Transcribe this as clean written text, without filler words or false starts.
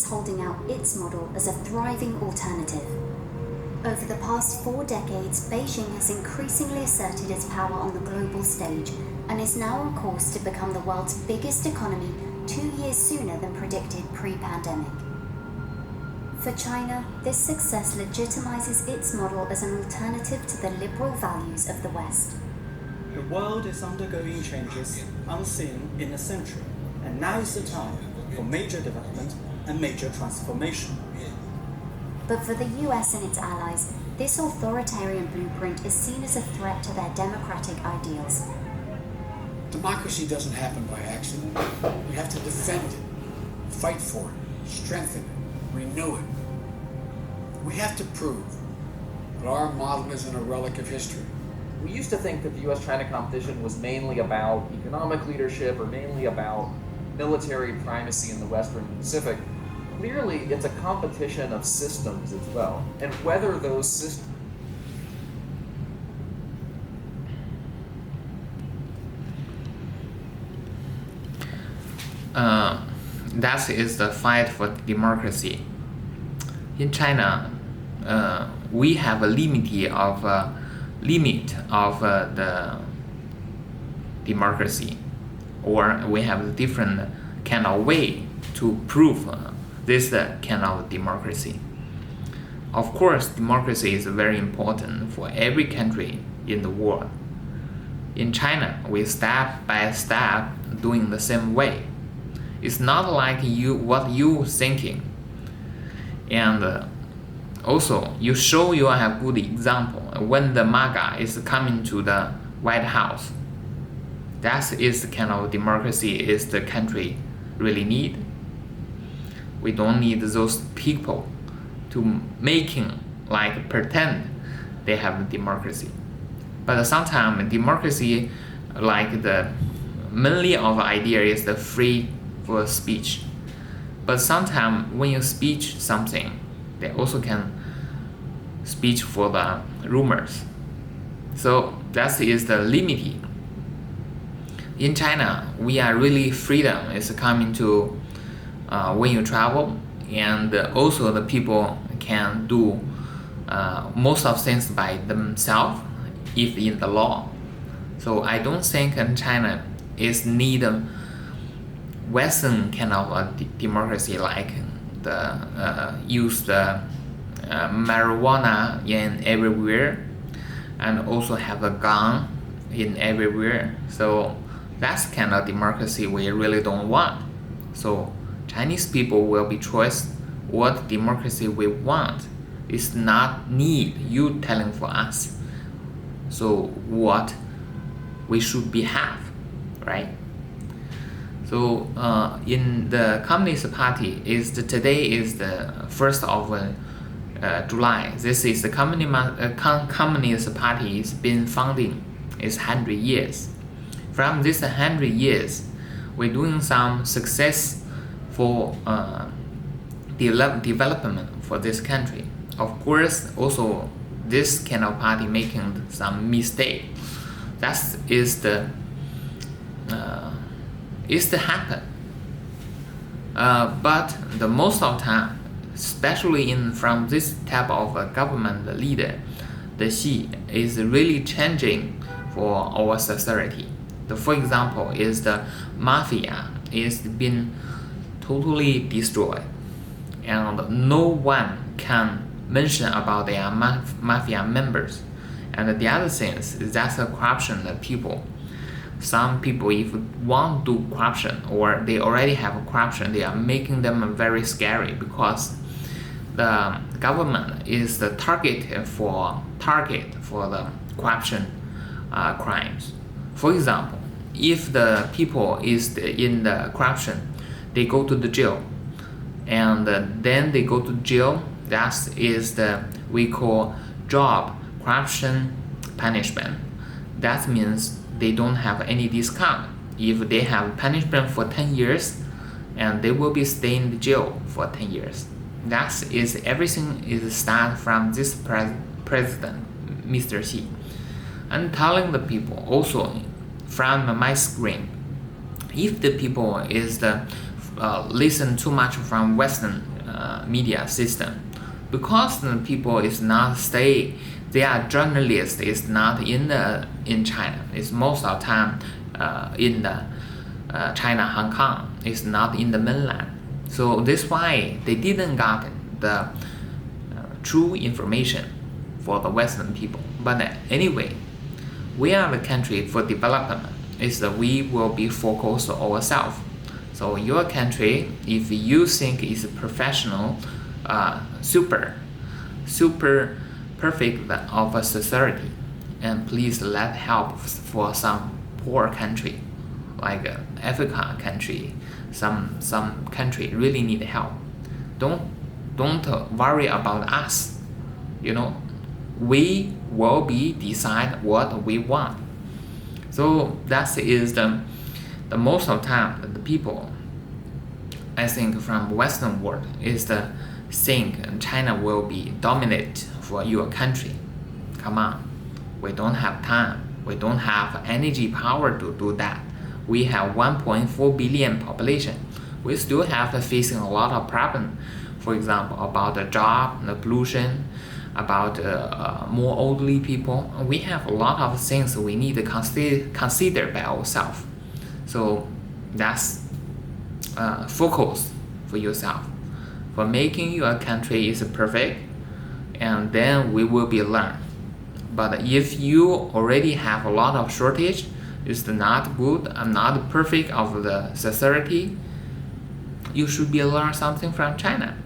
is holding out its model as a thriving alternative. Over the past 4 decades, Beijing has increasingly asserted its power on the global stage and is now on course to become the world's biggest economy 2 years sooner than predicted pre-pandemic. For China, this success legitimizes its model as an alternative to the liberal values of the West. The world is undergoing changes unseen in a century, and now is the time for major development and major transformation. But for the US and its allies, this authoritarian blueprint is seen as a threat to their democratic ideals. Democracy doesn't happen by accident. We have to defend it, fight for it, strengthen it, renew it. We have to prove that our model isn't a relic of history. We used to think that the US-China competition was mainly about economic leadership or mainly about military primacy in the Western Pacific. Clearly, it's a competition of systems as well, and whether those systems that is the fight for democracy. In China, we have a limit of the democracy, or we have a different kind of way to prove this kind of democracy. Of course, democracy is very important for every country in the world. In China, we step by step doing the same way. It's not like what you thinking, and also you show you have good example when the MAGA is coming to the White House. That is the kind of democracy is the country really need. We don't need those people to making like pretend they have democracy. But sometimes democracy, like the mainly of idea is the free for speech. But sometimes when you speech something, they also can speech for the rumors. So that is the limit. In China, we are really freedom is coming to when you travel, and also the people can do most of things by themselves if in the law. So I don't think in China is need Western kind of democracy like the use the marijuana in everywhere, and also have a gun in everywhere. So that's kind of democracy we really don't want. So Chinese people will be choice what democracy we want. It's not need you telling for us. So what we should be have, right? So in the Communist Party today is the 1st of July. This is the Communist Party is been founding. It's 100 years. From this 100 years, we're doing some success for development for this country. Of course, also this kind of party making some mistake. That is the happen. But the most of time, especially from this type of government leader, the Xi is really changing for our society. For example, is the mafia is been totally destroyed, and no one can mention about their mafia members. And the other thing is that's a corruption of people. Some people, if want to do corruption or they already have corruption, they are making them very scary because the government is the target for the corruption crimes. For example, if the people is in the corruption, they go to the jail, and then they go to jail. That is the we call job corruption punishment. That means they don't have any discount. If they have punishment for 10 years, and they will be staying in the jail for 10 years. That is everything is start from this president, Mr. Xi. I'm telling the people also from my screen, if the people is listen too much from Western media system, because the people is not stay. They are journalists. Is not in China. It's most of the time in the China, Hong Kong. It's not in the mainland. So that's why they didn't got the true information for the Western people. But anyway, we are the country for development. Is that we will be focused on ourselves. So your country, if you think is professional, super perfect of a society, and please let help for some poor country, like Africa country, some country really need help. Don't worry about us. We will be decide what we want. So that is the most of the time the people, I think, from Western world is the think China will be dominant for your country. Come on, we don't have time. We don't have energy power to do that. We have 1.4 billion population. We still have facing a lot of problem. For example, about the job, the pollution, about more elderly people. We have a lot of things we need to consider by ourselves. So that's focus for yourself, for making your country is perfect, and then we will be learned. But if you already have a lot of shortage, it's not good and not perfect of the society, you should be learn something from China.